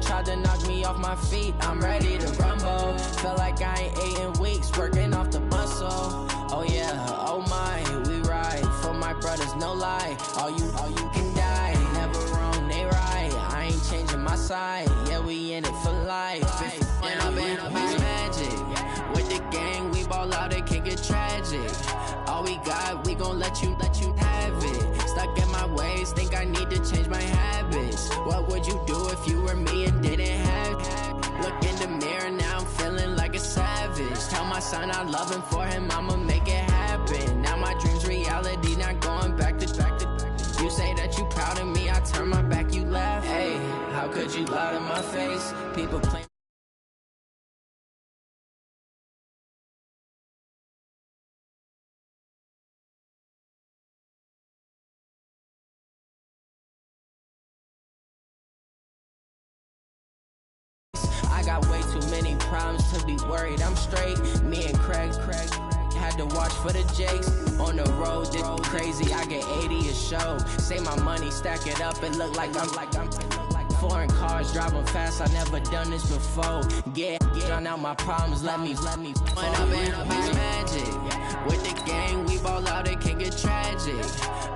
tried to knock me off my feet, I'm ready to rumble. Feel like I ain't ate in weeks, working off the muscle. Oh yeah, oh my, we ride for my brothers, no lie. All you can die, never wrong, they right. I ain't changing my side, yeah, we in it for life. And I've been magic. With the gang, we ball out, it can get tragic. All we got, we gon' let you have it. Stuck in my ways, think I need to change my habits. What would you do if you were me and didn't have it? Look in the mirror, now I'm feeling like a savage. Tell my son I love him, for him I'ma make it happen. Now my dream's reality, not going back to. You say that you proud of me, I turn my back, you laugh. Hey, how could you lie to my face? People play. I got way too many problems to be worried, I'm straight. Me and Craig had to watch for the Jakes. On the road, this crazy, I get 80 a show. Say my money, stack it up, and look like I'm foreign cars, driving fast, I never done this before. Get on out my problems, let me When I'm in magic. With the gang, we ball out, it can get tragic.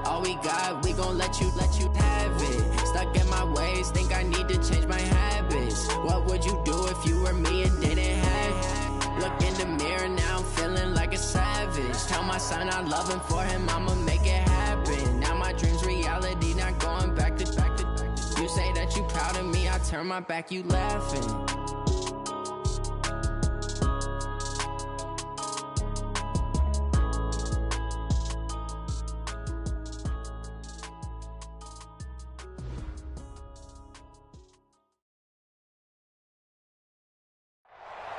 All we got, we gon' let you have it. Stuck in my ways, think I need to change my habits. What would you do if you were me and didn't have it? Look in the mirror, now I'm feeling like a savage. Tell my son I love him, for him I'ma make it happen. Now my dream's reality, not going back to. You say that you proud of me, I turn my back, you laughing.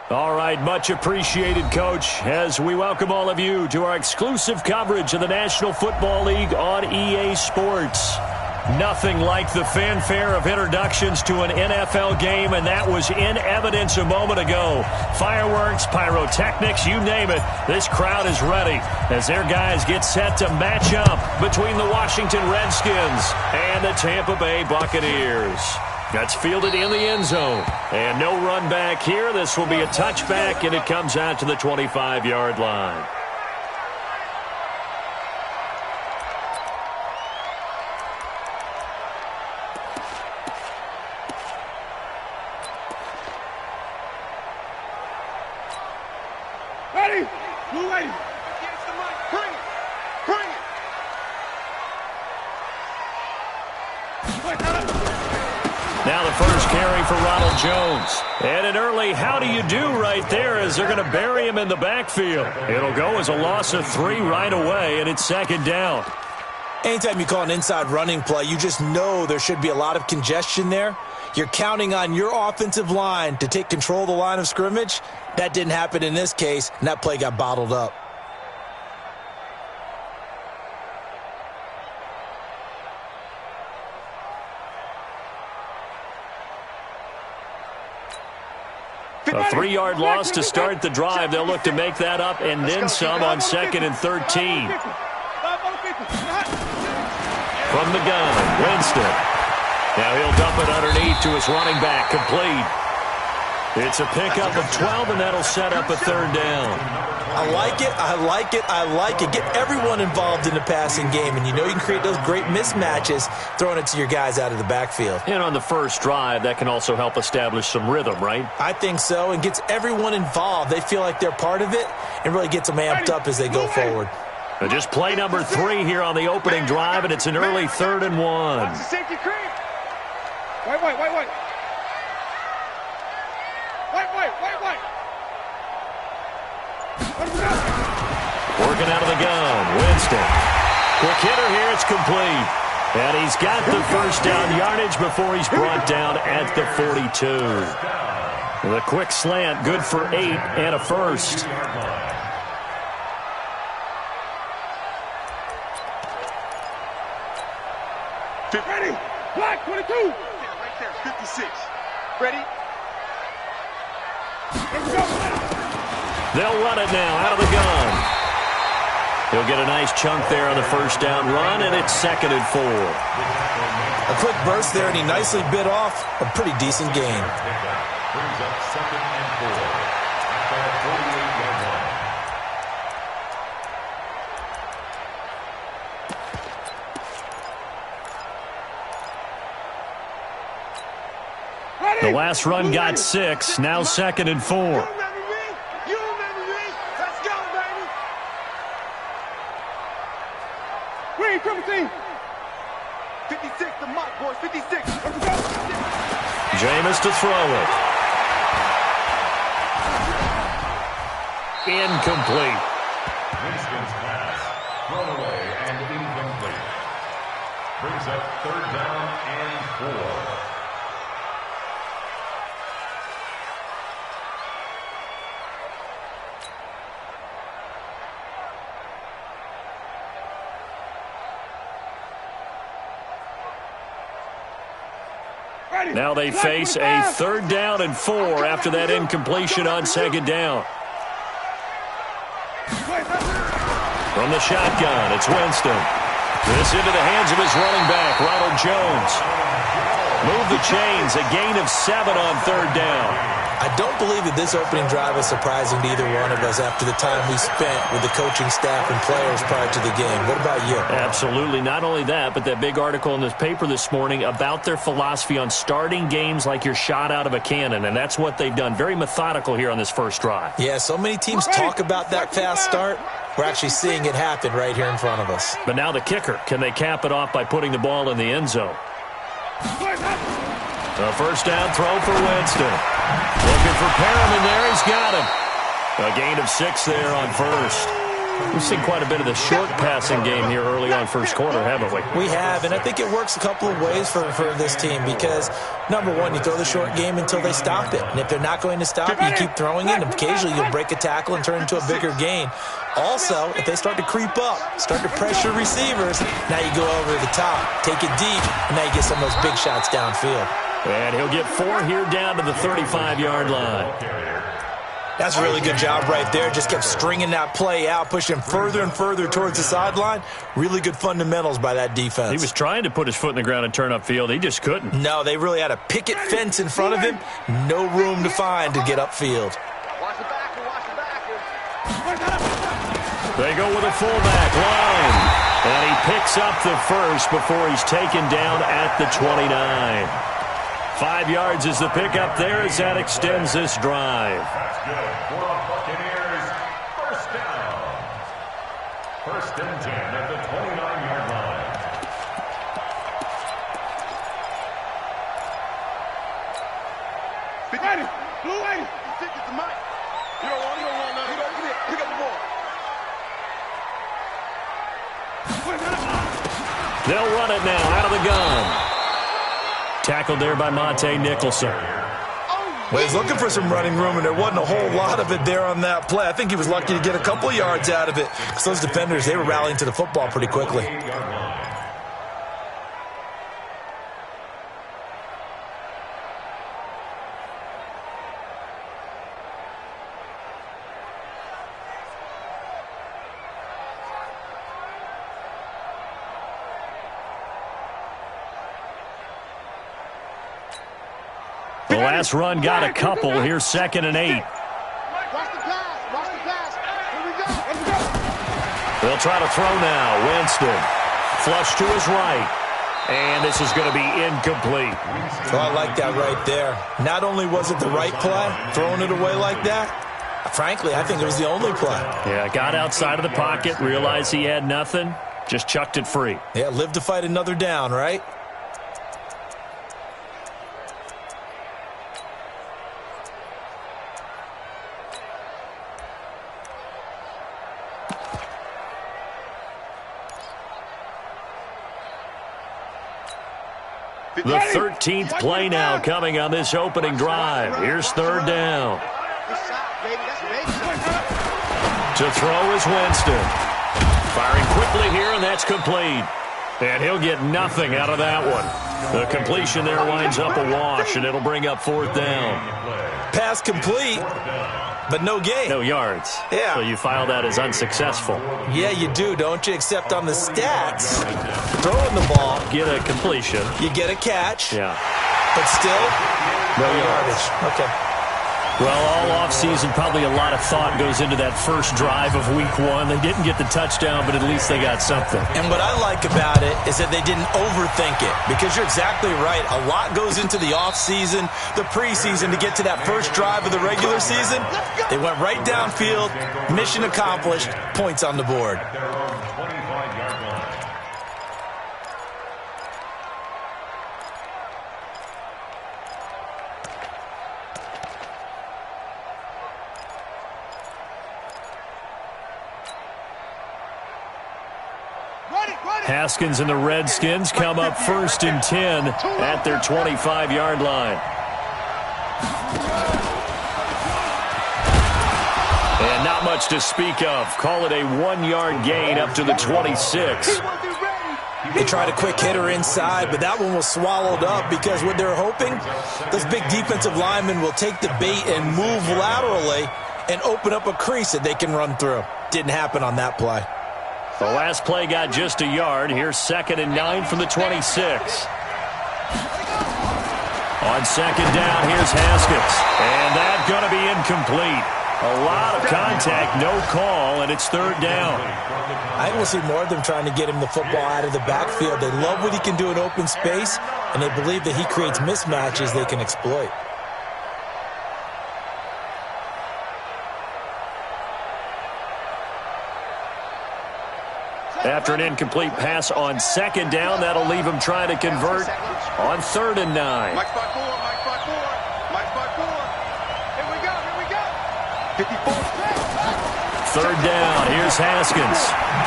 All right, much appreciated, Coach, as we welcome all of you to our exclusive coverage of the National Football League on EA Sports. Nothing like the fanfare of introductions to an NFL game, and that was in evidence a moment ago. Fireworks, pyrotechnics, you name it. This crowd is ready as their guys get set to match up between the Washington Redskins and the Tampa Bay Buccaneers. That's fielded in the end zone. And no run back here. This will be a touchback, and it comes out to the 25-yard line. Ready? Blue lady. Against the mic. Bring it. Bring it. Now the first carry for Ronald Jones. And an early how do you do right there as they're going to bury him in the backfield. It'll go as a loss of 3 right away, and it's second down. Anytime you call an inside running play, you just know there should be a lot of congestion there. You're counting on your offensive line to take control of the line of scrimmage. That didn't happen in this case, and that play got bottled up. A 3-yard loss to start the drive. They'll look to make that up and then some on 2nd and 13. From the gun, Winston. Now he'll dump it underneath to his running back, complete. It's a pickup of 12, and that'll set up a 3rd down. I like it, I like it, I like it. Get everyone involved in the passing game, and you know you can create those great mismatches throwing it to your guys out of the backfield. And on the first drive, that can also help establish some rhythm, right? I think so, and gets everyone involved. They feel like they're part of it, and really gets them amped up as they go forward. And just play number 3 here on the opening drive, and it's an early 3rd and 1. Safety cream. Wait. Working out of the gun, Winston. Quick hitter here, it's complete. And he's got the first down yardage before he's brought down at the 42. The quick slant, good for 8 and a first. Ready? Black 22. Yeah, right there, 56. Ready? Let's go. They'll run it now out of the gun. He'll get a nice chunk there on the first down run, and it's 2nd and 4. A quick burst there, and he nicely bit off a pretty decent gain. Brings up 2nd and 4 at the 48-yard line. The last run got 6. Now 2nd and 4. You remember me? Let's go, baby. Green, triple team. 56 to Mike, boys. 56. Let's go. Jameis to throw it. Incomplete. Winston's pass thrown away and incomplete. Brings up 3rd down and 4. Now they face a 3rd down and 4 after that incompletion on 2nd down. From the shotgun, it's Winston. This into the hands of his running back, Ronald Jones. Move the chains, a gain of 7 on 3rd down. I don't believe that this opening drive is surprising to either one of us after the time we spent with the coaching staff and players prior to the game. What about you? Absolutely. Not only that, but that big article in this paper this morning about their philosophy on starting games like you're shot out of a cannon, and that's what they've done. Very methodical here on this first drive. Yeah, so many teams talk about that fast start. We're actually seeing it happen right here in front of us. But now the kicker. Can they cap it off by putting the ball in the end zone? A 1st down throw for Winston. Looking for Perriman there. He's got him. A gain of 6 there on 1st. We've seen quite a bit of the short passing game here early on 1st quarter, haven't we? We have, and I think it works a couple of ways for this team because, number one, you throw the short game until they stop it. And if they're not going to stop it, you keep throwing it, and occasionally you'll break a tackle and turn into a bigger gain. Also, if they start to creep up, start to pressure receivers, now you go over the top, take it deep, and now you get some of those big shots downfield. And he'll get 4 here down to the 35-yard line. That's a really good job right there. Just kept stringing that play out, pushing further and further towards the sideline. Really good fundamentals by that defense. He was trying to put his foot in the ground and turn upfield. He just couldn't. No, they really had a picket fence in front of him. No room to find to get upfield. Watch the backer. They go with a fullback line. And he picks up the first before he's taken down at the 29. 5 yards is the pickup there as that extends this drive. That's good for the Buccaneers. 1st down. 1st and 10 at the 29-yard line. Ready. Blue 80. Take it to Mike. You don't want none. Pick up the ball. They'll run it now out of the gun. Tackled there by Monte Nicholson. Well, he's looking for some running room, and there wasn't a whole lot of it there on that play. I think he was lucky to get a couple of yards out of it because those defenders, they were rallying to the football pretty quickly. The last run got a couple. Here's 2nd and 8. Watch the pass. Watch the pass. Here we go. Let's go. They'll try to throw now. Winston. Flush to his right. And this is going to be incomplete. So I like that right there. Not only was it the right play, throwing it away like that, frankly, I think it was the only play. Yeah, got outside of the pocket, realized he had nothing, just chucked it free. Yeah, live to fight another down, right? The 13th play now coming on this opening drive. Here's 3rd down. To throw is Winston. Firing quickly here, and that's complete. And he'll get nothing out of that one. The completion there winds up a wash, and it'll bring up 4th down. Pass complete, but no gain. No yards. Yeah. So you file that as unsuccessful. Yeah, you do, don't you? Except on the stats, throwing the ball. Get a completion. You get a catch. Yeah. But still, no yardage. Okay. Well, all offseason, probably a lot of thought goes into that first drive of week 1. They didn't get the touchdown, but at least they got something. And what I like about it is that they didn't overthink it, because you're exactly right. A lot goes into the offseason, the preseason, to get to that first drive of the regular season. They went right downfield, mission accomplished, points on the board. Haskins and the Redskins come up 1st and 10 at their 25-yard line. And not much to speak of. Call it a 1-yard gain up to the 26. They tried a quick hitter inside, but that one was swallowed up, because what they're hoping, those big defensive linemen will take the bait and move laterally and open up a crease that they can run through. Didn't happen on that play. The last play got just a yard. Here's 2nd and 9 from the 26. On 2nd down, here's Haskins. And that's going to be incomplete. A lot of contact, no call, and it's 3rd down. I think we'll see more of them trying to get him the football out of the backfield. They love what he can do in open space, and they believe that he creates mismatches they can exploit. After an incomplete pass on 2nd down, that'll leave him trying to convert on 3rd and 9. Mike spot 4, Mike spot 4, Mike spot 4. Here we go. 54. 3rd down, here's Haskins.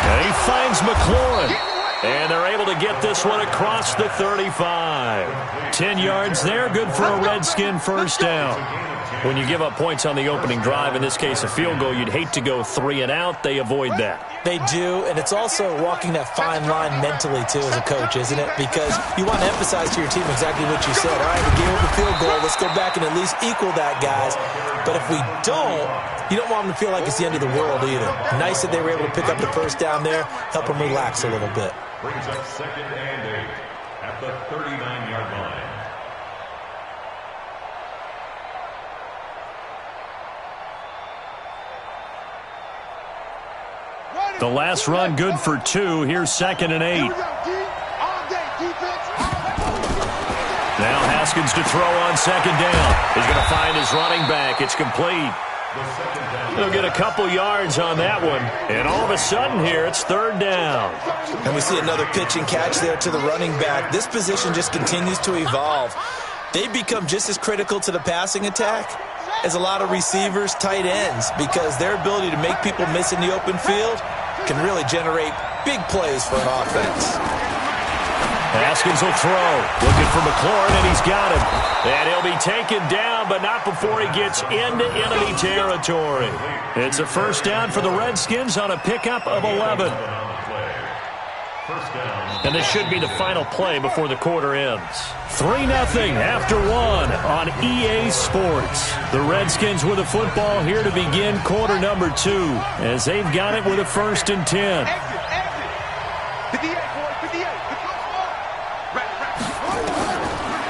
And he finds McLaurin. And they're able to get this one across the 35. 10 yards there, good for a Redskin 1st down. When you give up points on the opening drive, in this case a field goal, you'd hate to go 3 and out. They avoid that. They do, and it's also walking that fine line mentally, too, as a coach, isn't it? Because you want to emphasize to your team exactly what you said. All right, we gave up a field goal. Let's go back and at least equal that, guys. But if we don't, you don't want them to feel like it's the end of the world either. Nice that they were able to pick up the 1st down there, help them relax a little bit. Brings up 2nd and 8 at the 39-yard line. The last run good for 2. Here's 2nd and 8. Now Haskins to throw on 2nd down. He's going to find his running back. It's complete. He'll get a couple yards on that one. And all of a sudden here, it's 3rd down. And we see another pitch and catch there to the running back. This position just continues to evolve. They become just as critical to the passing attack as a lot of receivers, tight ends, because their ability to make people miss in the open field can really generate big plays for an offense. Haskins will throw. Looking for McLaurin, and he's got him. And he'll be taken down, but not before he gets into enemy territory. It's a 1st down for the Redskins on a pickup of 11. And this should be the final play before the quarter ends. 3-0 after 1 on EA Sports. The Redskins with the football here to begin quarter number 2, as they've got it with a 1st and 10.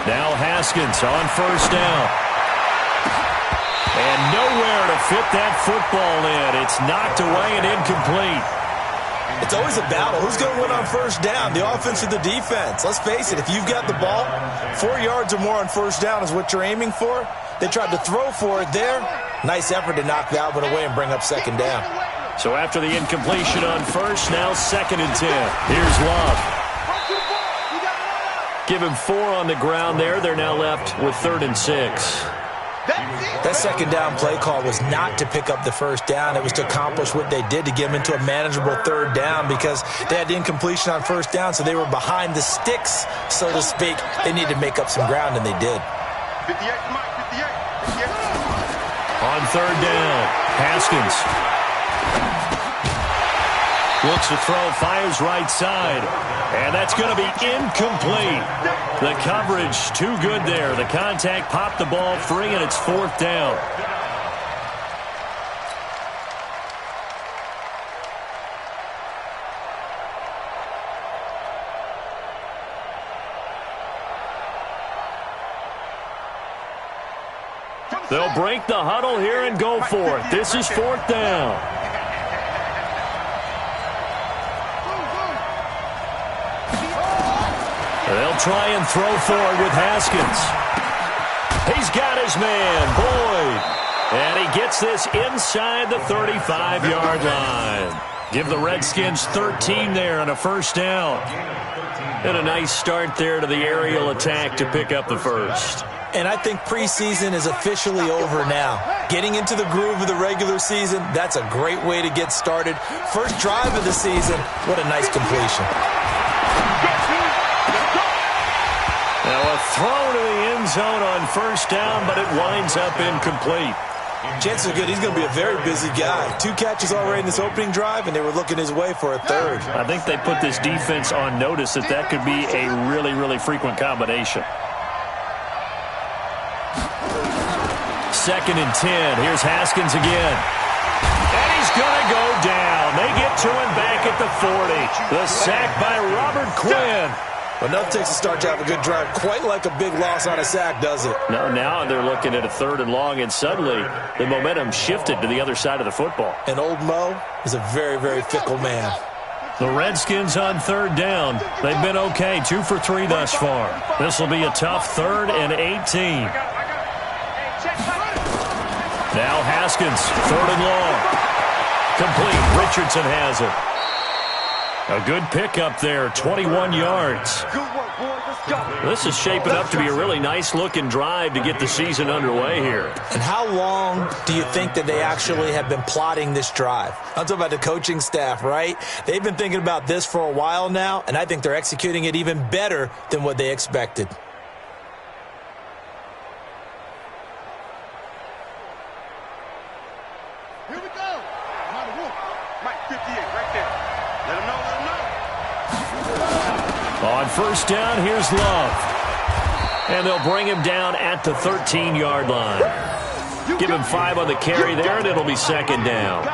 Now Haskins on 1st down. And nowhere to fit that football in. It's knocked away and incomplete. It's always a battle. Who's going to win on 1st down, the offense or the defense? Let's face it, if you've got the ball, 4 yards or more on 1st down is what you're aiming for. They tried to throw for it there. Nice effort to knock that one away and bring up 2nd down. So after the incompletion on 1st, now 2nd and 10. Here's Love. Give him 4 on the ground there. They're now left with 3rd and 6. That 2nd down play call was not to pick up the 1st down. It was to accomplish what they did, to get them into a manageable 3rd down, because they had the incompletion on 1st down, so they were behind the sticks, so to speak. They needed to make up some ground, and they did. 58, Mike, 58. On 3rd down, Haskins. Looks to throw, fires right side. And that's going to be incomplete. The coverage too good there. The contact popped the ball free, and it's 4th down. They'll break the huddle here and go for it. This is 4th down. They'll try and throw forward with Haskins. He's got his man, Boyd. And he gets this inside the 35-yard line. Give the Redskins 13 there on a 1st down. And a nice start there to the aerial attack to pick up the 1st. And I think preseason is officially over now. Getting into the groove of the regular season, that's a great way to get started. First drive of the season, what a nice completion. Now a throw to the end zone on 1st down, but it winds up incomplete. Chances are good he's going to be a very busy guy. 2 catches already in this opening drive, and they were looking his way for a 3rd. I think they put this defense on notice that could be a really, really frequent combination. 2nd and 10. Here's Haskins again. And he's going to go down. They get to him back at the 40. The sack by Robert Quinn. Well, nothing takes a start to have a good drive. Quite like a big loss on a sack, does it? No, now they're looking at a 3rd and long, and suddenly the momentum shifted to the other side of the football. And old Mo is a very, very fickle man. The Redskins on 3rd down. They've been okay, 2 for 3 thus far. This will be a tough 3rd and 18. Now Haskins, 3rd and long. Complete. Richardson has it. A good pickup there, 21 yards. This is shaping up to be a really nice-looking drive to get the season underway here. And how long do you think that they actually have been plotting this drive? I'm talking about the coaching staff, right? They've been thinking about this for a while now, and I think they're executing it even better than what they expected. Here we go. Mike 58 right there. Let him know, let him know. On 1st down, here's Love. And they'll bring him down at the 13-yard line. Give him 5 on the carry there, and it'll be 2nd down.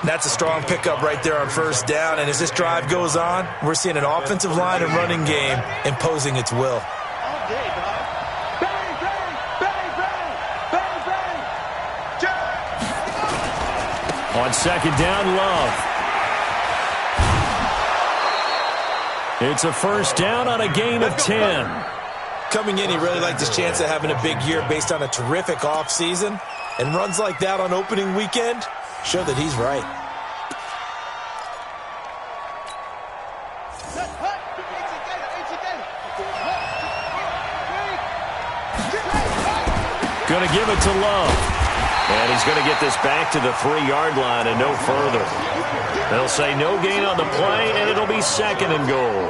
That's a strong pickup right there on 1st down. And as this drive goes on, we're seeing an offensive line and running game imposing its will. All day, dog. Bang, bang, bang, bang, bang, bang. Jump. On 2nd down, Love. It's a 1st down on a gain of 10. Coming in, he really liked his chance of having a big year based on a terrific offseason. And runs like that on opening weekend show that he's right. Going to give it to Love. And he's going to get this back to the 3-yard line and no further. They'll say no gain on the play, and it'll be 2nd and goal.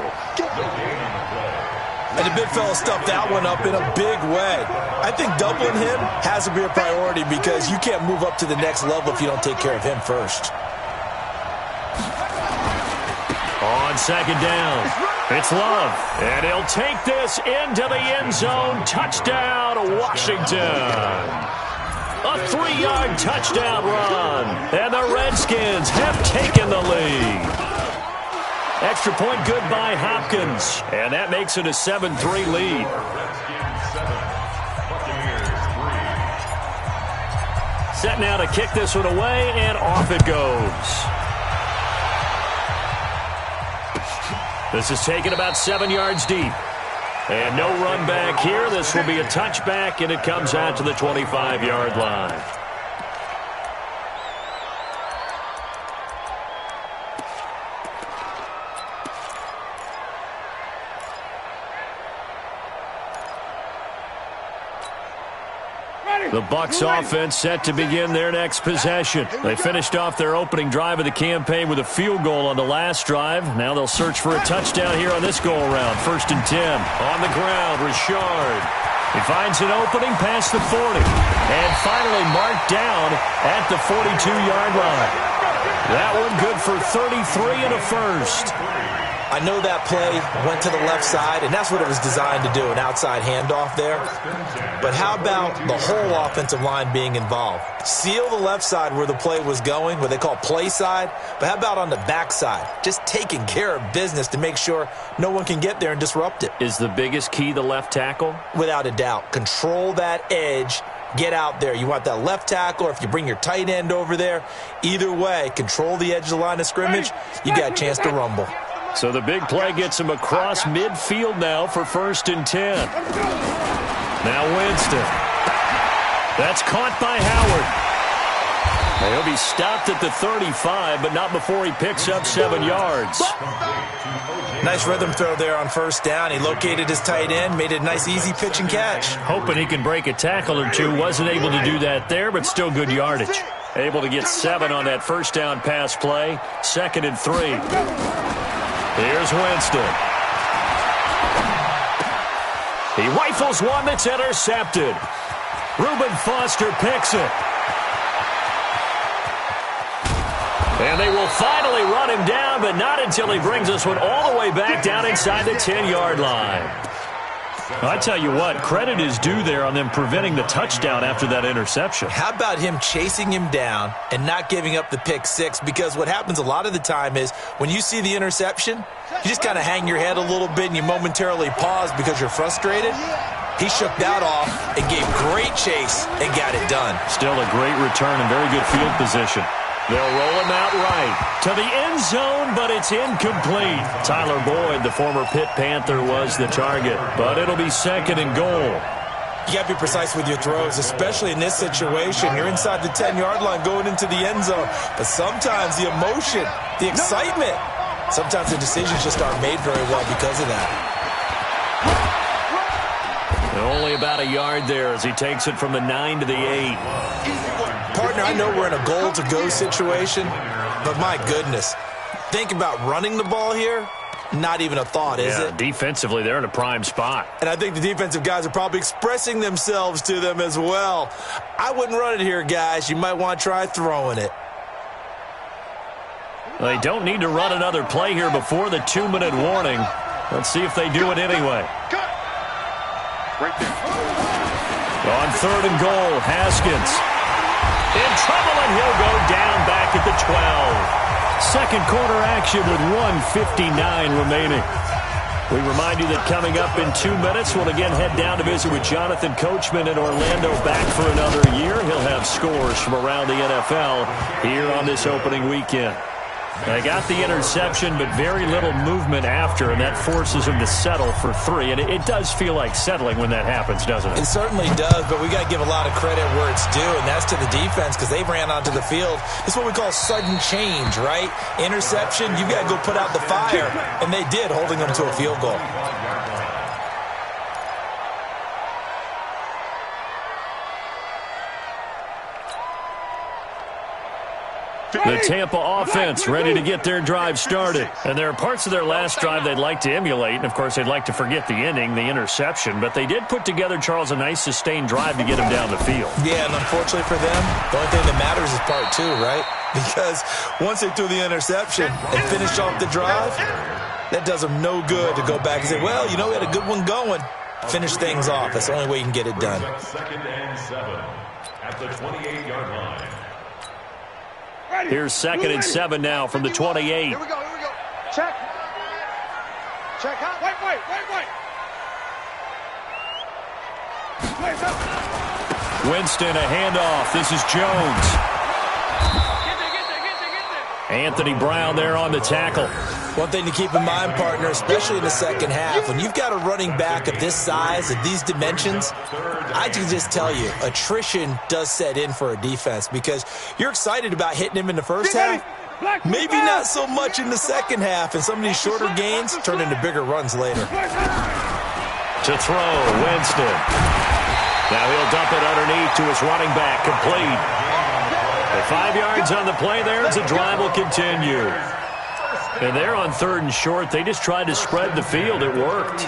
And the big fella stuffed that one up in a big way. I think doubling him has to be a priority because you can't move up to the next level if you don't take care of him first. On 2nd down, it's Love. And he'll take this into the end zone. Touchdown, Washington. A 3-yard touchdown run. And the Redskins have taken the lead. Extra point good by Hopkins. And that makes it a 7-3 lead. Set now to kick this one away, and off it goes. This is taken about 7 yards deep. And no run back here. This will be a touchback, and it comes out to the 25-yard line. The Bucs offense set to begin their next possession. They finished off their opening drive of the campaign with a field goal on the last drive. Now they'll search for a touchdown here on this go-around. 1st and 10. On the ground, Richard. He finds an opening past the 40. And finally marked down at the 42-yard line. That one good for 33 and a first. I know that play went to the left side, and that's what it was designed to do, an outside handoff there. But how about the whole offensive line being involved? Seal the left side where the play was going, what they call play side. But how about on the back side? Just taking care of business to make sure no one can get there and disrupt it. Is the biggest key the left tackle? Without a doubt. Control that edge. Get out there. You want that left tackle, or if you bring your tight end over there, either way, control the edge of the line of scrimmage, you got a chance to rumble. So the big play gets him across midfield now for 1st and 10. Now Winston. That's caught by Howard. He'll be stopped at the 35, but not before he picks up 7 yards. Nice rhythm throw there on 1st down. He located his tight end, made it a nice easy pitch and catch. Hoping he can break a tackle or two. Wasn't able to do that there, but still good yardage. Able to get 7 on that 1st down pass play. 2nd and 3. Here's Winston. He rifles one that's intercepted. Reuben Foster picks it. And they will finally run him down, but not until he brings us one all the way back down inside the 10-yard line. I tell you what, credit is due there on them preventing the touchdown after that interception. How about him chasing him down and not giving up the pick six? Because what happens a lot of the time is when you see the interception, you just kind of hang your head a little bit and you momentarily pause because you're frustrated. He shook that off and gave great chase and got it done. Still a great return and very good field position. They'll roll him out right to the end zone, but it's incomplete. Tyler Boyd, the former Pitt Panther, was the target, but it'll be 2nd and goal. You got to be precise with your throws, especially in this situation. You're inside the 10-yard line going into the end zone, but sometimes the emotion, the excitement, sometimes the decisions just aren't made very well because of that. Only about a yard there as he takes it from the 9 to the 8. Partner, I know we're in a goal-to-go situation, but my goodness, think about running the ball here. Not even a thought, is it? Defensively, they're in a prime spot. And I think the defensive guys are probably expressing themselves to them as well. I wouldn't run it here, guys. You might want to try throwing it. They don't need to run another play here before the 2-minute warning. Let's see if they do it anyway. Right there. On 3rd and goal, Haskins. In trouble, and he'll go down back at the 12. Second quarter action with 1:59 remaining. We remind you that coming up in 2 minutes, we'll again head down to visit with Jonathan Coachman in Orlando, back for another year. He'll have scores from around the NFL here on this opening weekend. They got the interception, but very little movement after, and that forces him to settle for 3. And it does feel like settling when that happens, doesn't it? It certainly does, but we got to give a lot of credit where it's due, and that's to the defense because they ran onto the field. It's what we call sudden change, right? Interception, you've got to go put out the fire, and they did, holding them to a field goal. The Tampa offense ready to get their drive started. And there are parts of their last drive they'd like to emulate. And, of course, they'd like to forget the ending, the interception. But they did put together, Charles, a nice sustained drive to get him down the field. Yeah, and unfortunately for them, the only thing that matters is part 2, right? Because once they threw the interception and finished off the drive, that does them no good to go back and say, well, you know, we had a good one going. Finish things off. That's the only way you can get it done. 2nd and 7 at the 28-yard line. Here's 2nd and 7 now from the 28. Here we go. Check. Check out. Wait. Winston, a handoff. This is Jones. Get there. Anthony Brown there on the tackle. One thing to keep in mind, partner, especially in the second half, when you've got a running back of this size, of these dimensions, I can just tell you, attrition does set in for a defense because you're excited about hitting him in the first half, maybe not so much in the second half, and some of these shorter gains turn into bigger runs later. To throw, Winston. Now he'll dump it underneath to his running back, complete. The 5 yards on the play there as the drive will continue. And they're on 3rd and short. They just tried to spread the field. It worked.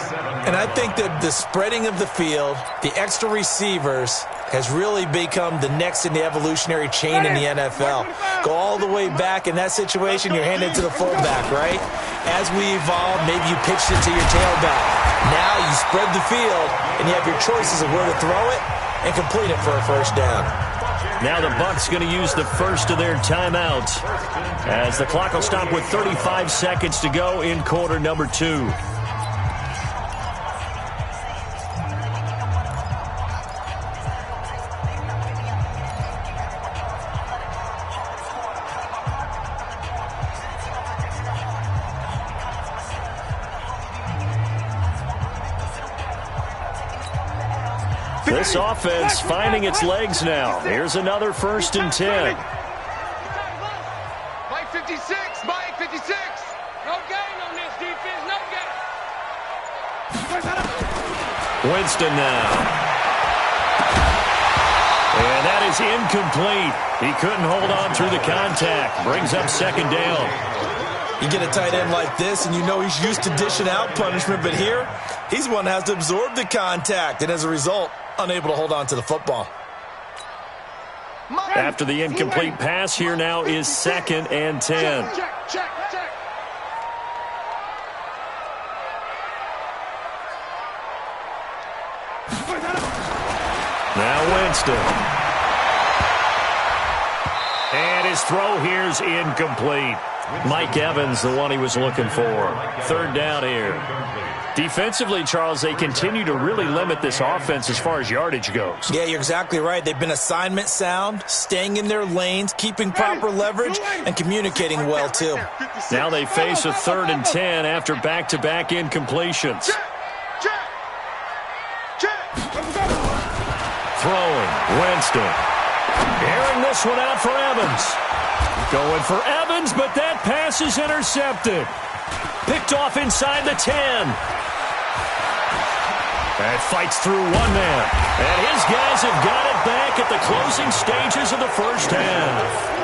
And I think that the spreading of the field, the extra receivers, has really become the next in the evolutionary chain in the NFL. Go all the way back. In that situation, you're handed to the fullback, right? As we evolve, maybe you pitched it to your tailback. Now you spread the field, and you have your choices of where to throw it and complete it for a first down. Now the Bucs going to use the first of their timeouts as the clock will stop with 35 seconds to go in quarter number 2. This offense finding its legs now. Here's another 1st and 10. Mike 56, Mike 56. No gain on this defense, no gain. Winston now. And that is incomplete. He couldn't hold on through the contact. Brings up 2nd down. You get a tight end like this, and you know he's used to dishing out punishment, but here, he's one that has to absorb the contact, and as a result, unable to hold on to the football. After the incomplete pass, here now is 2nd and 10. Check. Now Winston. And his throw here's incomplete. Mike Evans, the one he was looking for. 3rd down here. Defensively, Charles, they continue to really limit this offense as far as yardage goes. Yeah, you're exactly right. They've been assignment sound, staying in their lanes, keeping proper leverage, and communicating well, too. Now they face a 3rd and 10 after back-to-back incompletions. Throwing, Winston. Airing this one out for Evans. Going for Evans, but that pass is intercepted. Picked off inside the 10. And fights through one man. And his guys have got it back at the closing stages of the first half.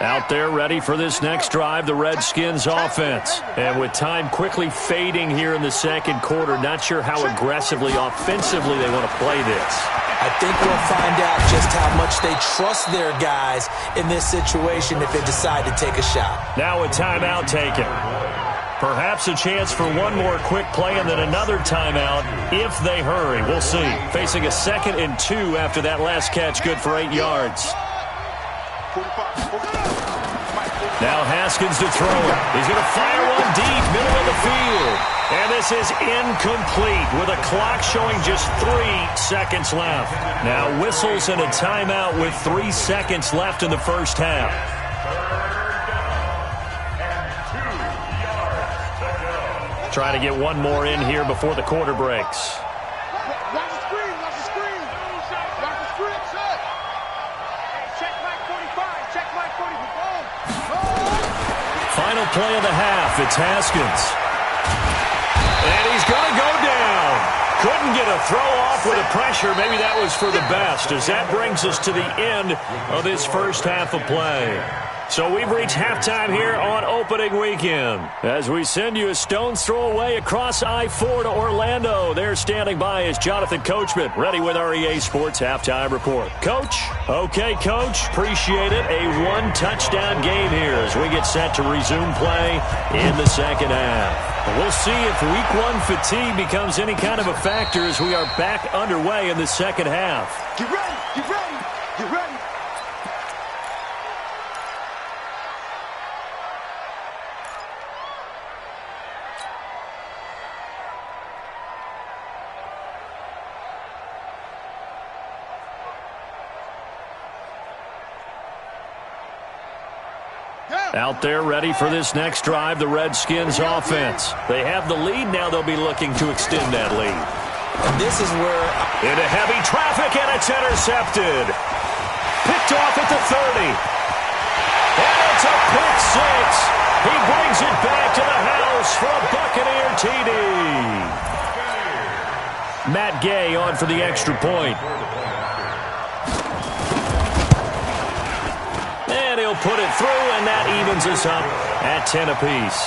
Out there ready for this next drive, the Redskins offense. And with time quickly fading here in the 2nd quarter, not sure how aggressively, offensively they want to play this. I think we'll find out just how much they trust their guys in this situation if they decide to take a shot. Now a timeout taken. Perhaps a chance for one more quick play and then another timeout if they hurry. We'll see. Facing a 2nd and 2 after that last catch, good for 8 yards. Now Haskins to throw it. He's going to fire one deep, middle of the field. And this is incomplete with a clock showing just 3 seconds left. Now whistles and a timeout with 3 seconds left in the first half. Trying to get one more in here before the quarter breaks. Watch the screen. Watch the screen, set. Check Mike 45. Check Mike 45. Final play of the half. It's Haskins. And he's going to go down. Couldn't get a throw off with the pressure. Maybe that was for the best, as that brings us to the end of this first half of play. So we've reached halftime here on opening weekend. As we send you a stone's throw away across I-4 to Orlando. There standing by is Jonathan Coachman, ready with our EA Sports Halftime Report. Coach? Okay, Coach. Appreciate it. A one-touchdown game here as we get set to resume play in the second half. We'll see if Week 1 fatigue becomes any kind of a factor as we are back underway in the second half. Get ready. Get ready. Get ready. Out there ready for this next drive, the Redskins offense. They have the lead. Now they'll be looking to extend that lead. And this is where... Into heavy traffic, and it's intercepted. Picked off at the 30. And it's a pick six. He brings it back to the house house for a Buccaneer TD. Matt Gay on for the extra point. And he'll put it through, and that evens us up at 10 apiece.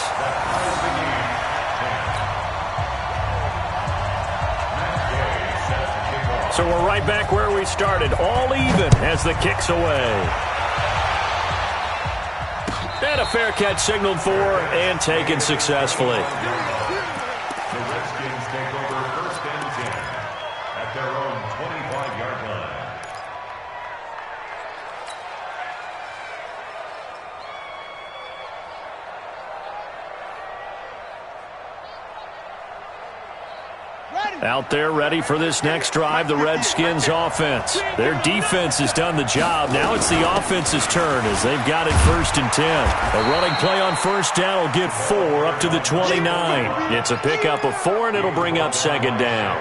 So we're right back where we started, all even as the kick's away. And a fair catch signaled for and taken successfully. The Redskins take over 1st and 10 at their own 25-yard line. Out there ready for this next drive, the Redskins offense. Their defense has done the job. Now it's the offense's turn as they've got it 1st and 10. A running play on 1st down will get 4 up to the 29. It's a pickup of 4, and it'll bring up 2nd down.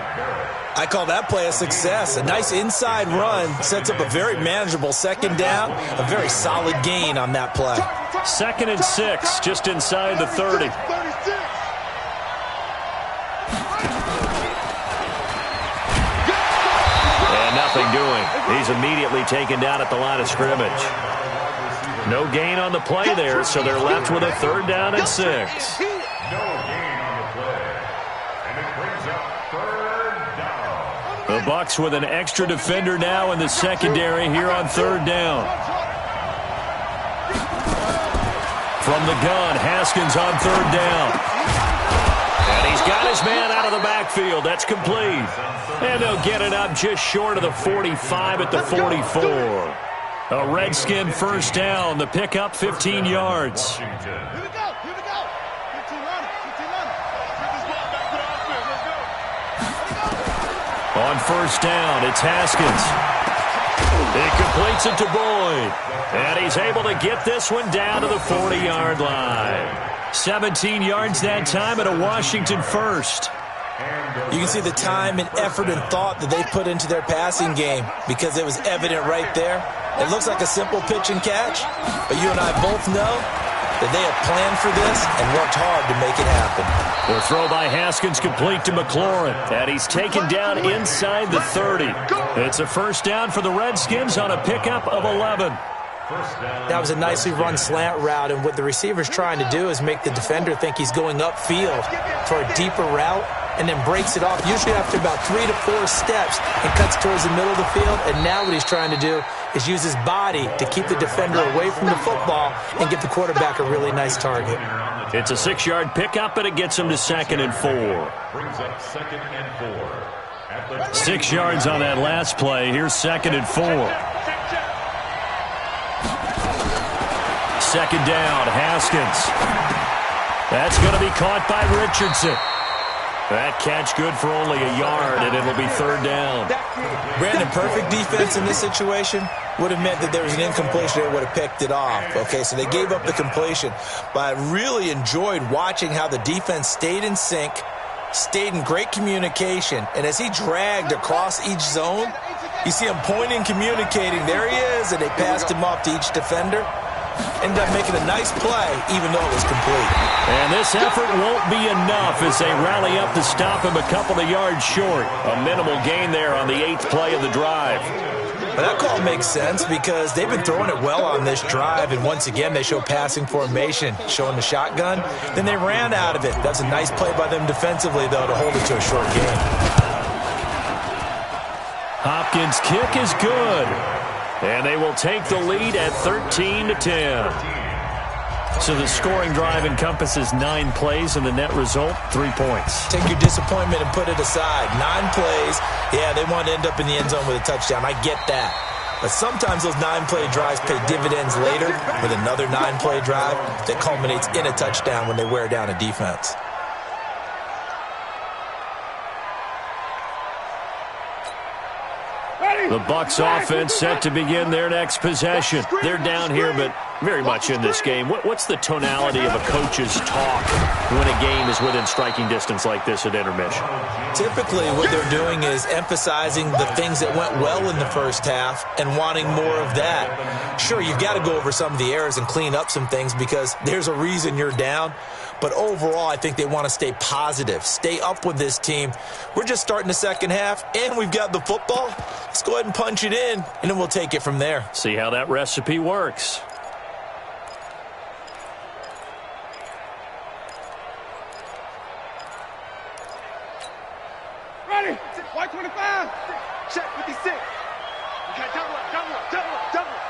I call that play a success. A nice inside run sets up a very manageable 2nd down. A very solid gain on that play. 2nd and 6, just inside the 30. Nothing doing. He's immediately taken down at the line of scrimmage. No gain on the play there, so they're left with a 3rd down and 6. No gain on the play. And it brings up 3rd down. The Bucs with an extra defender now in the secondary here on 3rd down. From the gun, Haskins on 3rd down. And he's got his man out of the backfield. That's complete. And they'll get it up just short of the 45 at the 44. A Redskin 1st down. The pickup 15 yards. Here we go. 15 running. On 1st down, it's Haskins. He completes it to Boyd. And he's able to get this one down to the 40-yard line. 17 yards that time at a Washington 1st. You can see the time and effort and thought that they put into their passing game because it was evident right there. It looks like a simple pitch and catch, but you and I both know that they have planned for this and worked hard to make it happen. The throw by Haskins complete to McLaurin, and he's taken down inside the 30. It's a 1st down for the Redskins on a pickup of 11. That was a nicely run slant route, and what the receiver's trying to do is make the defender think he's going upfield for a deeper route and then breaks it off, usually after about 3 to 4 steps, and cuts towards the middle of the field. And now what he's trying to do is use his body to keep the defender away from the football and give the quarterback a really nice target. It's a 6-yard pickup, and it gets him to 2nd and 4. Brings up 2nd and 4. 6 yards on that last play. Here's 2nd and 4. 2nd down, Haskins. That's going to be caught by Richardson. That catch good for only a yard, and it'll be 3rd down. Brandon, perfect defense in this situation would have meant that there was an incompletion that would have picked it off. Okay, so they gave up the completion. But I really enjoyed watching how the defense stayed in sync, stayed in great communication, and as he dragged across each zone, you see him pointing, communicating. There he is, and they passed him off to each defender. Ended up making a nice play, even though it was complete. And this effort won't be enough as they rally up to stop him a couple of yards short. A minimal gain there on the 8th play of the drive. But that call makes sense because they've been throwing it well on this drive, and once again they show passing formation, showing the shotgun. Then they ran out of it. That's a nice play by them defensively, though, to hold it to a short game. Hopkins' kick is good. And they will take the lead at 13-10. So the scoring drive encompasses 9 plays, and the net result, 3 points. Take your disappointment and put it aside. 9 plays. Yeah, they want to end up in the end zone with a touchdown. I get that. But sometimes those 9-play drives pay dividends later with another 9-play drive that culminates in a touchdown when they wear down a defense. The Bucs offense set to begin their next possession. They're down here, but very much in this game. What's the tonality of a coach's talk when a game is within striking distance like this at intermission? Typically, what they're doing is emphasizing the things that went well in the first half and wanting more of that. Sure, you've got to go over some of the errors and clean up some things because there's a reason you're down. But overall, I think they want to stay positive, stay up with this team. We're just starting the second half, and we've got the football. Let's go ahead and punch it in, and then we'll take it from there. See how that recipe works. Ready? White 25. Check 56. We got double up, double up, double up, double up.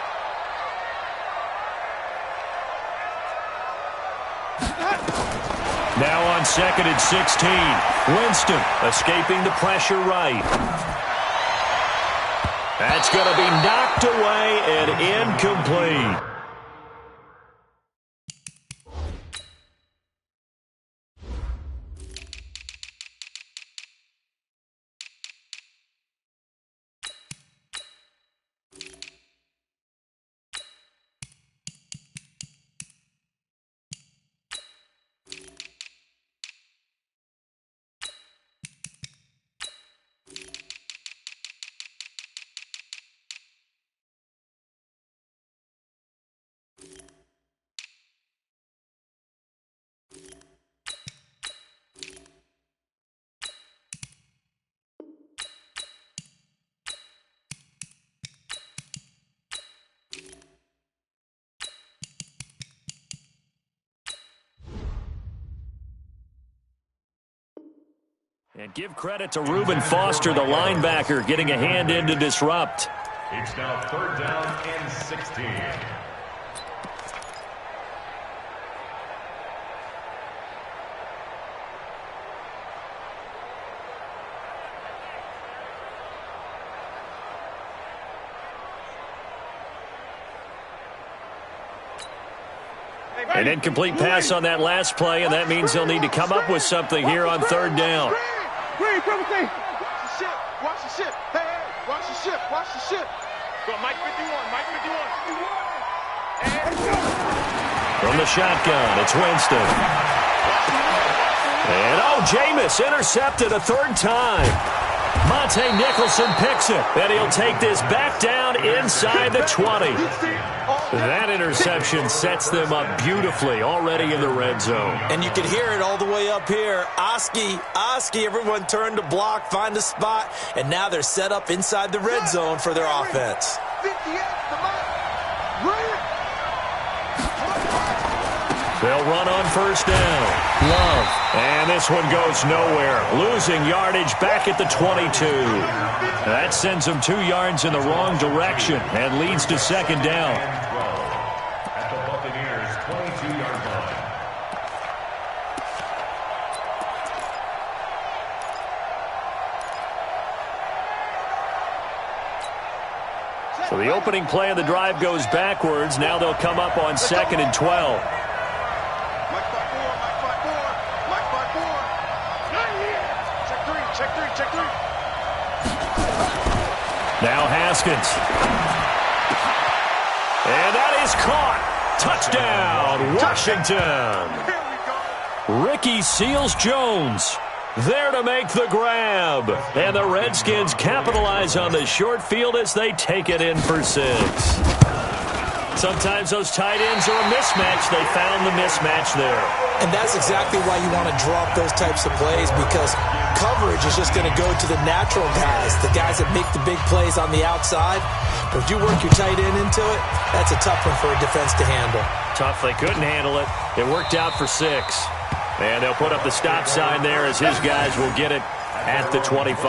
Now on 2nd and 16. Winston escaping the pressure right. That's going to be knocked away and incomplete. And give credit to Reuben Foster, the linebacker, getting a hand in to disrupt. It's now 3rd down and 16. An incomplete pass on that last play, and that means they'll need to come up with something here on 3rd down. Green, triple T. Watch the ship. Hey, hey, watch the ship. Watch the ship. Go, Mike 51, Mike 51. From the shotgun, it's Winston. And, Jameis intercepted a 3rd time. Monte Nicholson picks it, and he'll take this back down inside the 20. That interception sets them up beautifully already in the red zone. And you can hear it all the way up here. Oski, everyone turned to block, find a spot, and now they're set up inside the red zone for their offense. They'll run on 1st down. Love. And this one goes nowhere. Losing yardage back at the 22. That sends them 2 yards in the wrong direction and leads to 2nd down. At the Buccaneers' 22-yard line. So the opening play of the drive goes backwards. Now they'll come up on 2nd and 12. Now Haskins. And that is caught. Touchdown, Washington. Ricky Seals-Jones there to make the grab. And the Redskins capitalize on the short field as they take it in for 6. Sometimes those tight ends are a mismatch. They found the mismatch there. And that's exactly why you want to drop those types of plays, because coverage is just going to go to the natural guys, the guys that make the big plays on the outside. But if you work your tight end into it, that's a tough one for a defense to handle. Tough. They couldn't handle it. It worked out for 6. And they'll put up the stop sign there as his guys will get it at the 25.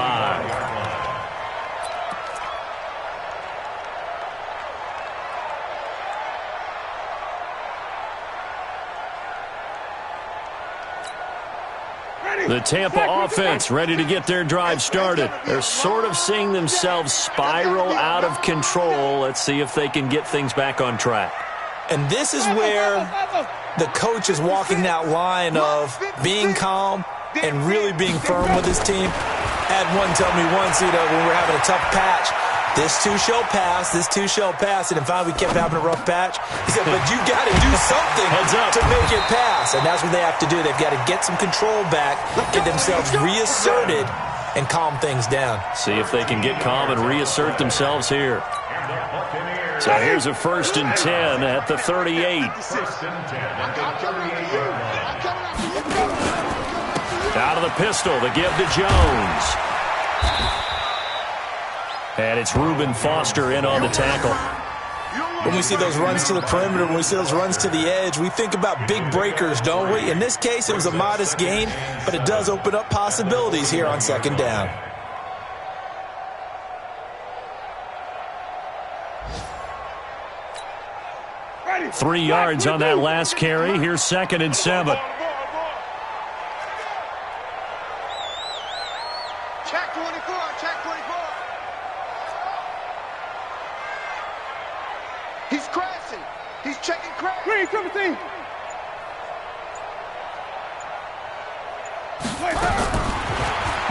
The Tampa offense ready to get their drive started. They're sort of seeing themselves spiral out of control. Let's see if they can get things back on track. And this is where the coach is walking that line of being calm and really being firm with his team. I had one tell me once, when we were having a tough patch, this too shall pass, this too shall pass. And finally we kept having a rough patch. He said, but you got to do something to make it pass. And that's what they have to do. They've got to get some control back, get themselves reasserted, and calm things down. See if they can get calm and reassert themselves here. And the Buccaneers So here's a 1st and 10 at the 38. 1st and 10 at the 38-yard line. Out of the pistol to give to Jones. And it's Reuben Foster in on the tackle. When we see those runs to the perimeter, when we see those runs to the edge, we think about big breakers, don't we? In this case, it was a modest gain, but it does open up possibilities here on 2nd down. Ready. 3 yards on that last carry. Here's 2nd and 7. Check 24, check 24. He's crashing. He's checking crash. Green 17.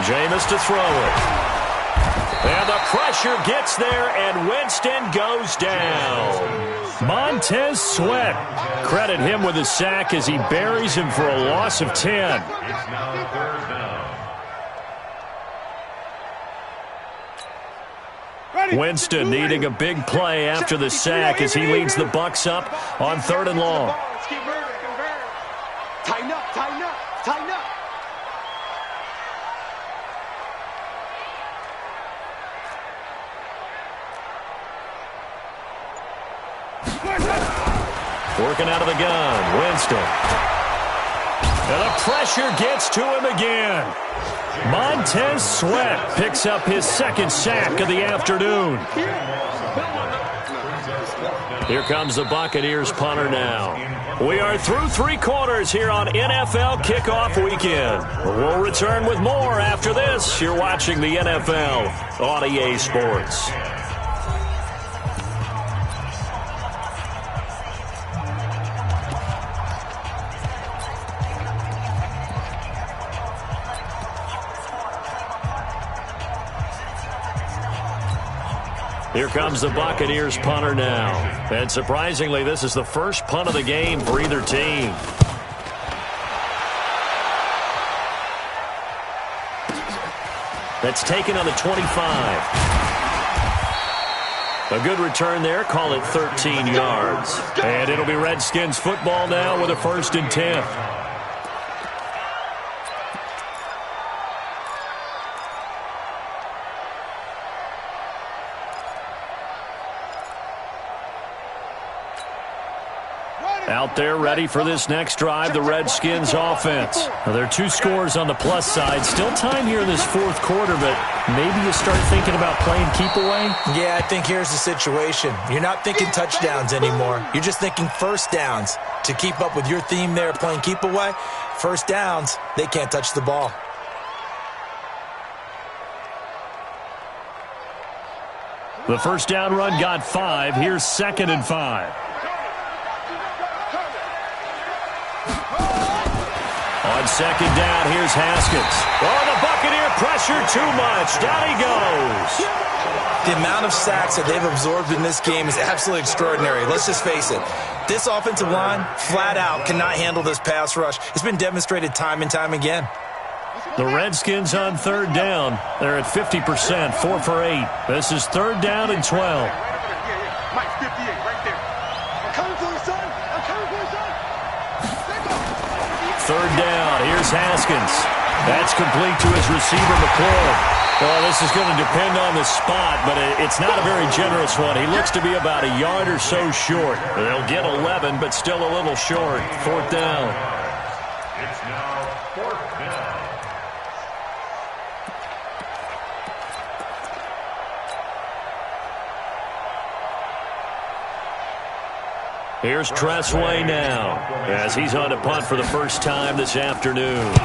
Jameis to throw it. And the pressure gets there, and Winston goes down. Montez Sweat. Credit him with a sack as he buries him for a loss of 10. It's now 3rd down. Winston needing a big play after the sack as he leads the Bucs up on 3rd and long. Tighten up, tighten up, tighten up. Working out of the gun, Winston. And the pressure gets to him again. Montez Sweat picks up his 2nd sack of the afternoon. Here comes the Buccaneers punter now. We are through 3 quarters here on NFL Kickoff Weekend. We'll return with more after this. You're watching the NFL on EA Sports. Here comes the Buccaneers punter now. And surprisingly, this is the first punt of the game for either team. That's taken on the 25. A good return there. Call it 13 yards. And it'll be Redskins football now with a 1st and 10. Out there ready for this next drive, the Redskins offense. Now, there are 2 scores on the plus side. Still time here in this 4th quarter, but maybe you start thinking about playing keep away? Yeah, I think here's the situation. You're not thinking touchdowns anymore. You're just thinking 1st downs. To keep up with your theme there, playing keep away, 1st downs, they can't touch the ball. The 1st down run got 5. Here's 2nd and 5. On 2nd down, here's Haskins. Oh, the Buccaneer pressure too much. Down he goes. The amount of sacks that they've absorbed in this game is absolutely extraordinary. Let's just face it. This offensive line, flat out, cannot handle this pass rush. It's been demonstrated time and time again. The Redskins on 3rd down. They're at 50%, 4 for 8. This is 3rd down and 12. Mike 58 right there. I'm coming for you, son. I'm coming for you, son. 3rd down. Here's Haskins. That's complete to his receiver, McClure. Well, this is going to depend on the spot, but it's not a very generous one. He looks to be about a yard or so short. They'll get 11, but still a little short. 4th down. It's now 4th down. Here's Tressway now as he's on to punt for the first time this afternoon.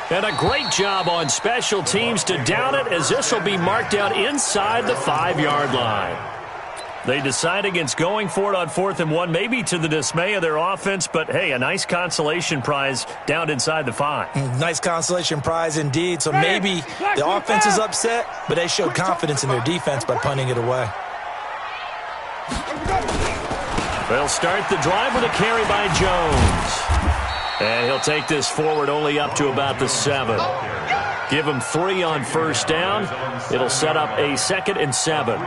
And a great job on special teams to down it, as this will be marked out inside the 5-yard line. They decide against going for it on 4th and 1, maybe to the dismay of their offense, but hey, a nice consolation prize down inside the 5. Nice consolation prize indeed. So maybe the offense is upset, but they showed confidence in their defense by punting it away. They'll start the drive with a carry by Jones. And he'll take this forward only up to about the 7. Give him 3 on first down. It'll set up a 2nd and 7.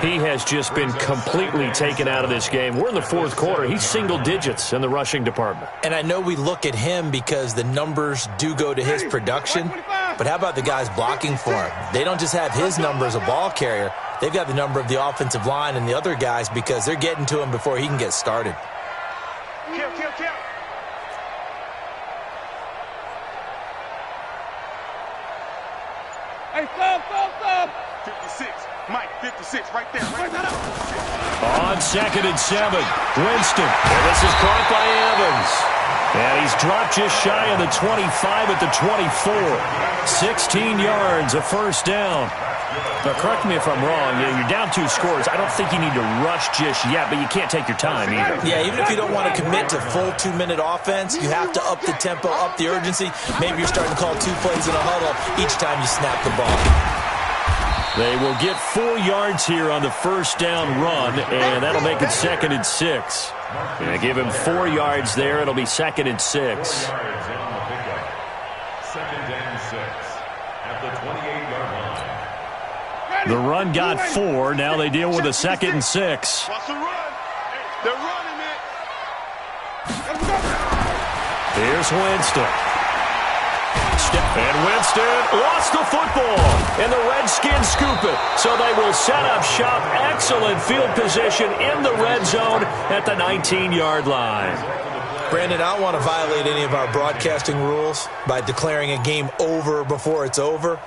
He has just been completely taken out of this game. We're in the fourth quarter. He's single digits in the rushing department. And I know we look at him because the numbers do go to his production, but how about the guys blocking for him? They don't just have his number as a ball carrier. They've got the number of the offensive line and the other guys because they're getting to him before he can get started. Kill. Hey, stop. 56. Mike, 56, right there. On 2nd and 7, Winston. And this is caught by Evans. And he's dropped just shy of the 25 at the 24. 16 yards, a first down. Now, correct me if I'm wrong. You're down 2 scores. I don't think you need to rush just yet, but you can't take your time either. Yeah, even if you don't want to commit to full 2-minute offense, you have to up the tempo, up the urgency. Maybe you're starting to call 2 plays in a huddle each time you snap the ball. They will get 4 yards here on the first down run, and that'll make it 2nd and 6. And give him 4 yards there. It'll be 2nd and 6. 2nd and 6 at the 28-yard line. The run got 4. Now they deal with a 2nd and 6. Watch the run. They're running it. Here's Winston. And Winston lost the football, and the Redskins scoop it. So they will set up shop. Excellent field position in the red zone at the 19-yard line. Brandon, I don't want to violate any of our broadcasting rules by declaring a game over before it's over,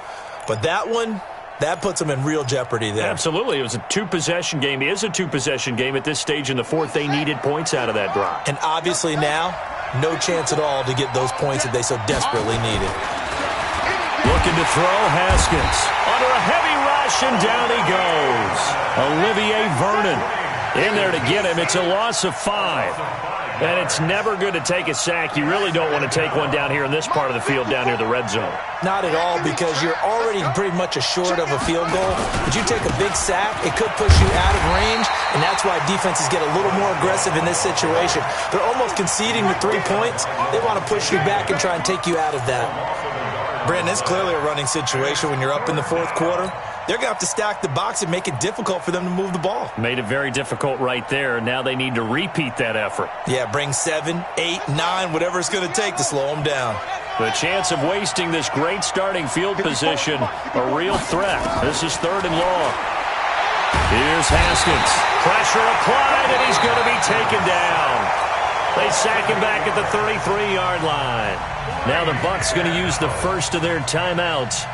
but that one, that puts them in real jeopardy there. Absolutely. It was a 2-possession game. It is a 2-possession game at this stage in the fourth. They needed points out of that drive. And obviously now, no chance at all to get those points that they so desperately needed. Looking to throw, Haskins. Under a heavy rush, and down he goes. Olivier Vernon in there to get him. It's a loss of 5. And it's never good to take a sack. You really don't want to take one down here in this part of the field, down near the red zone. Not at all, because you're already pretty much assured of a field goal. But you take a big sack, it could push you out of range, and that's why defenses get a little more aggressive in this situation. They're almost conceding the 3 points. They want to push you back and try and take you out of that. Brandon, it's clearly a running situation when you're up in the fourth quarter. They're going to have to stack the box and make it difficult for them to move the ball. Made it very difficult right there. Now they need to repeat that effort. Yeah, bring 7, 8, 9, whatever it's going to take to slow them down. The chance of wasting this great starting field position, a real threat. This is 3rd and long. Here's Haskins. Pressure applied, and he's going to be taken down. They sack him back at the 33-yard line. Now the Bucs going to use the first of their timeouts.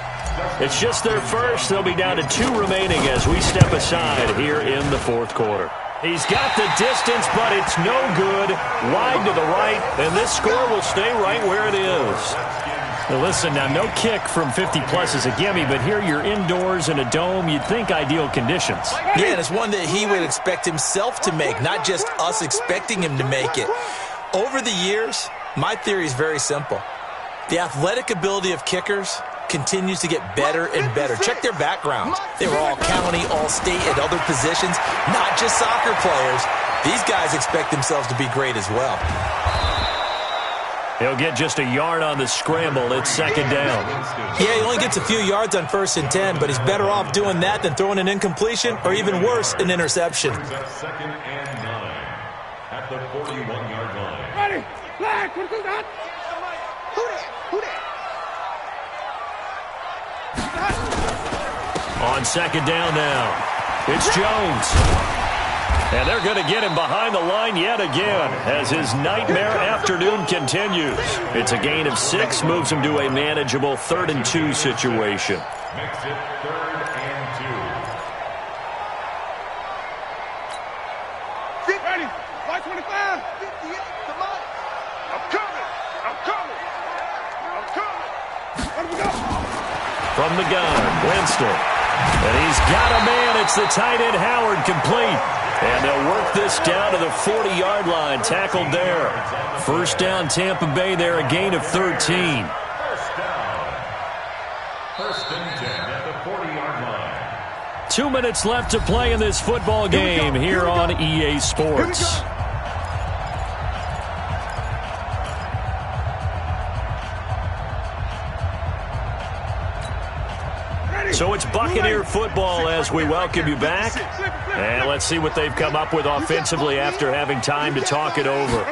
It's just their first. They'll be down to 2 remaining as we step aside here in the fourth quarter. He's got the distance, but it's no good. Wide to the right, and this score will stay right where it is. Now listen, now no kick from 50-plus is a gimme, but here you're indoors in a dome. You'd think ideal conditions. Yeah, and it's one that he would expect himself to make, not just us expecting him to make it. Over the years, my theory is very simple. The athletic ability of kickers continues to get better and better. Check their backgrounds. They were all county, all state, at other positions, not just soccer players. These guys expect themselves to be great as well. He'll get just a yard on the scramble. It's 2nd down. Yeah, he only gets a few yards on 1st and 10, but he's better off doing that than throwing an incompletion or even worse, an interception. 2nd and 9 at the 41-yard line. Ready, flag, what is that? Who that? On 2nd down now, it's Jones. And they're going to get him behind the line yet again as his nightmare afternoon continues. It's a gain of 6, moves him to a manageable 3rd and 2 situation. Makes it 3rd and 2. Get ready, 525. 58, come on. I'm coming. Where do we go? From the gun, Winston. And he's got a man. It's the tight end, Howard, complete. And they'll work this down to the 40-yard line. Tackled there. 1st down, Tampa Bay there, a gain of 13. 1st down. 1st and 10 at the 40-yard line. 2 minutes left to play in this football game here on EA Sports. So it's Buccaneer football as we welcome you back. And let's see what they've come up with offensively after having time to talk it over.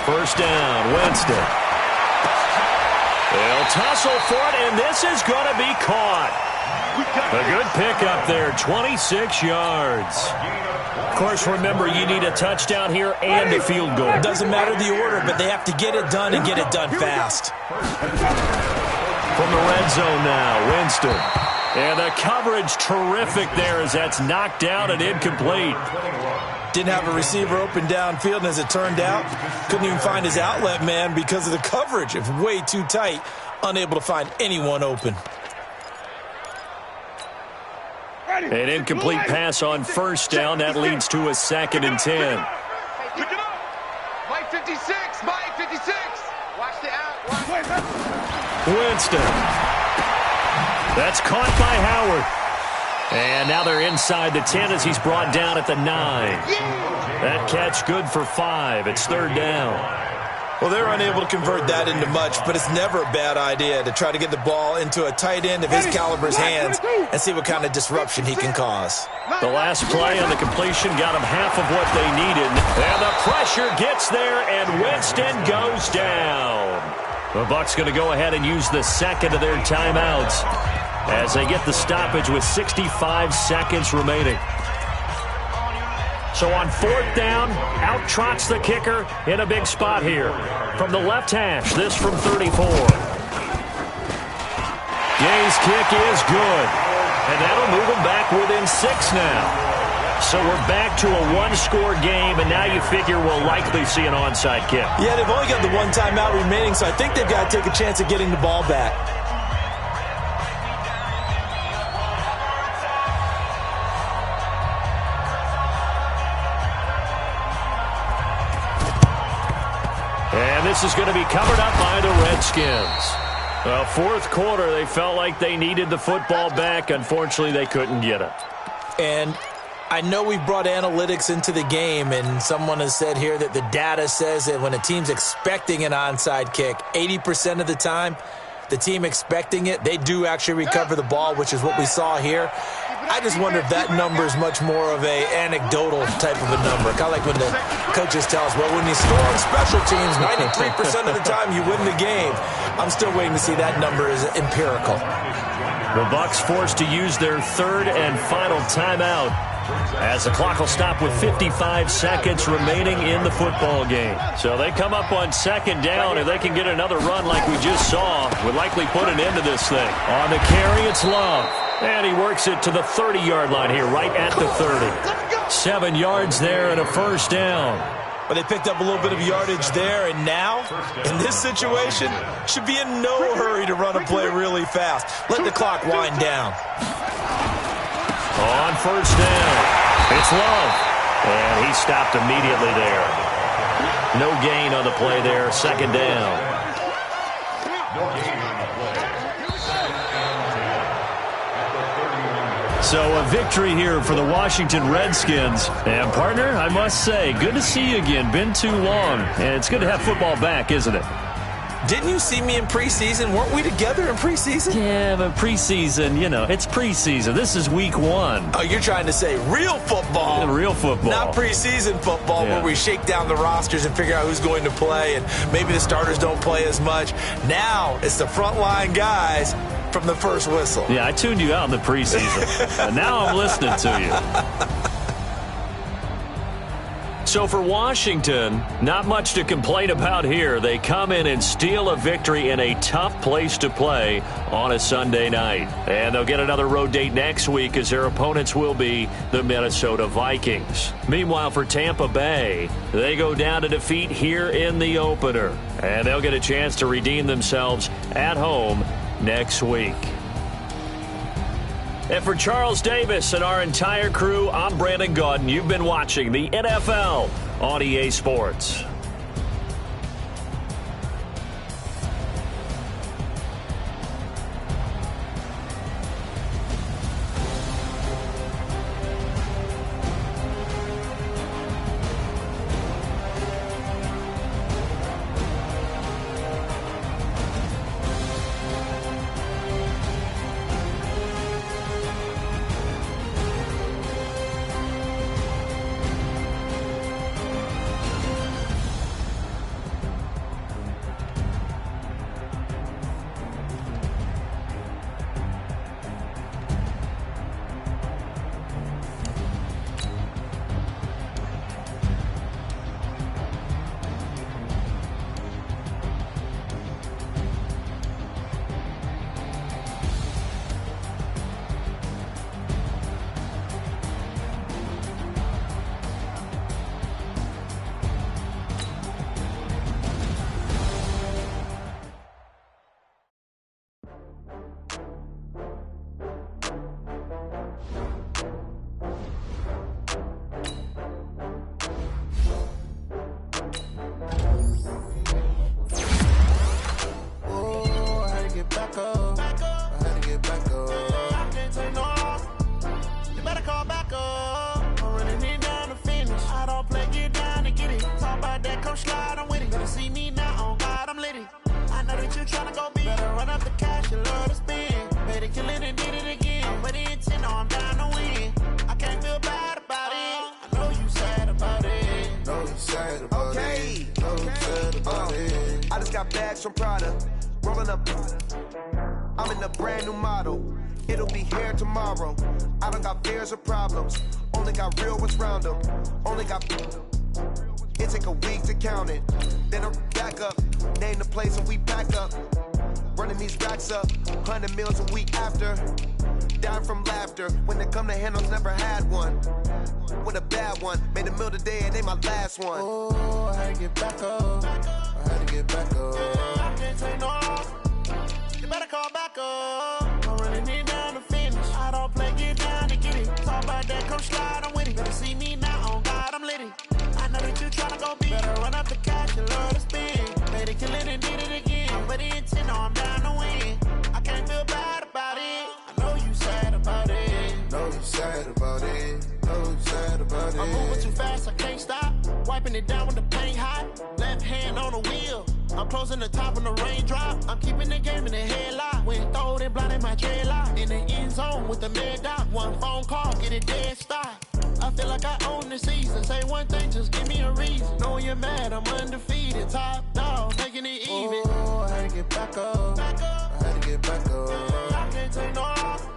First down, Winston. They'll tussle for it, and this is going to be caught. A good pickup there, 26 yards. Of course, remember, you need a touchdown here and a field goal. It doesn't matter the order, but they have to get it done and get it done fast. From the red zone now, Winston. And the coverage terrific there as that's knocked down and incomplete. Didn't have a receiver open downfield, and as it turned out, couldn't even find his outlet man because of the coverage. It's way too tight, unable to find anyone open. An incomplete pass on first down. That leads to a 2nd and 10. Pick it up. Mike 56. Mike 56. Watch the out. Winston. That's caught by Howard. And now they're inside the 10 as he's brought down at the 9. That catch good for 5. It's 3rd down. Well, they're unable to convert that into much, but it's never a bad idea to try to get the ball into a tight end of his caliber's hands and see what kind of disruption he can cause. The last play on the completion got them half of what they needed. And the pressure gets there, and Winston goes down. The Bucs going to go ahead and use the 2nd of their timeouts as they get the stoppage with 65 seconds remaining. So on 4th down, out trots the kicker in a big spot here. From the left hash, this from 34. Gay's kick is good. And that'll move them back within 6 now. So we're back to a one-score game, and now you figure we'll likely see an onside kick. Yeah, they've only got the 1 timeout remaining, so I think they've got to take a chance at getting the ball back. And this is going to be covered up by the Redskins. Well, 4th quarter, they felt like they needed the football back. Unfortunately, they couldn't get it. And I know we've brought analytics into the game, and someone has said here that the data says that when a team's expecting an onside kick, 80% of the time, the team expecting it, they do actually recover the ball, which is what we saw here. I just wonder if that number is much more of a anecdotal type of a number. Kind of like when the coaches tell us, well, when you score on special teams, 93% of the time you win the game. I'm still waiting to see that number is empirical. The Bucs forced to use their 3rd and final timeout as the clock will stop with 55 seconds remaining in the football game. So they come up on 2nd down. If they can get another run like we just saw, would likely put an end to this thing. On the carry, it's Love. And he works it to the 30-yard line here, right at the 30. 7 yards there and a 1st down. But they picked up a little bit of yardage there, and now, in this situation, should be in no hurry to run a play really fast. Let the clock wind down. On 1st down, it's Love. And he stopped immediately there. No gain on the play there, 2nd down. So a victory here for the Washington Redskins. And, partner, I must say, good to see you again. Been too long. And it's good to have football back, isn't it? Didn't you see me in preseason? Weren't we together in preseason? Yeah, but preseason, you know, it's preseason. This is week 1. Oh, you're trying to say real football. Yeah, real football. Not preseason football where we shake down the rosters and figure out who's going to play, and maybe the starters don't play as much. Now it's the frontline guys from the first whistle. Yeah, I tuned you out in the preseason. And now I'm listening to you. So for Washington, not much to complain about here. They come in and steal a victory in a tough place to play on a Sunday night. And they'll get another road date next week as their opponents will be the Minnesota Vikings. Meanwhile, for Tampa Bay, they go down to defeat here in the opener. And they'll get a chance to redeem themselves at home next week. And for Charles Davis and our entire crew, I'm Brandon Gaudin. You've been watching the NFL on EA Sports. bags from Prada. Rolling up. I'm in a brand new model. It'll be here tomorrow. I don't got fears or problems. Only got real ones round them. Only got. It take a week to count it. Then I'm back up. Name the place and we pack up. Running these racks up. 100 meals a week after. Down from laughter. When they come to handles, never had one. With a bad one. Made a meal today and ain't my last one. Oh, I had to get back up. I had to get back up. I can't take no off. You better call back up. I'm running it down to finish. I don't play, get down to get it. Talk about that, come slide, I'm with it. Better see me now, on God, I'm litty. I know that you tryna go big. Better run up the cash, you love to spin. Made it, kill it, and did it again. But the intent, no, I'm down to win. I can't feel bad about it. I know you sad about it. Know you sad about it. Know you sad about it. I'm moving too fast, I can't stop. Wiping it down with the paint hot. Left hand on the wheel. I'm closing the top when the raindrop. I'm keeping the game in the headlock. When throwed and blinded my dreadlock. In the end zone with the mad dot. One phone call, get it dead stop. I feel like I own the season. Say one thing, just give me a reason. Knowing you're mad, I'm undefeated. Top dog, making it even. Oh, I had to get back up. I had to get back up. I can't take no off.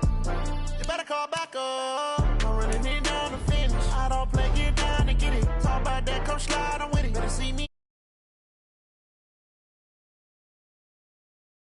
You better call back up.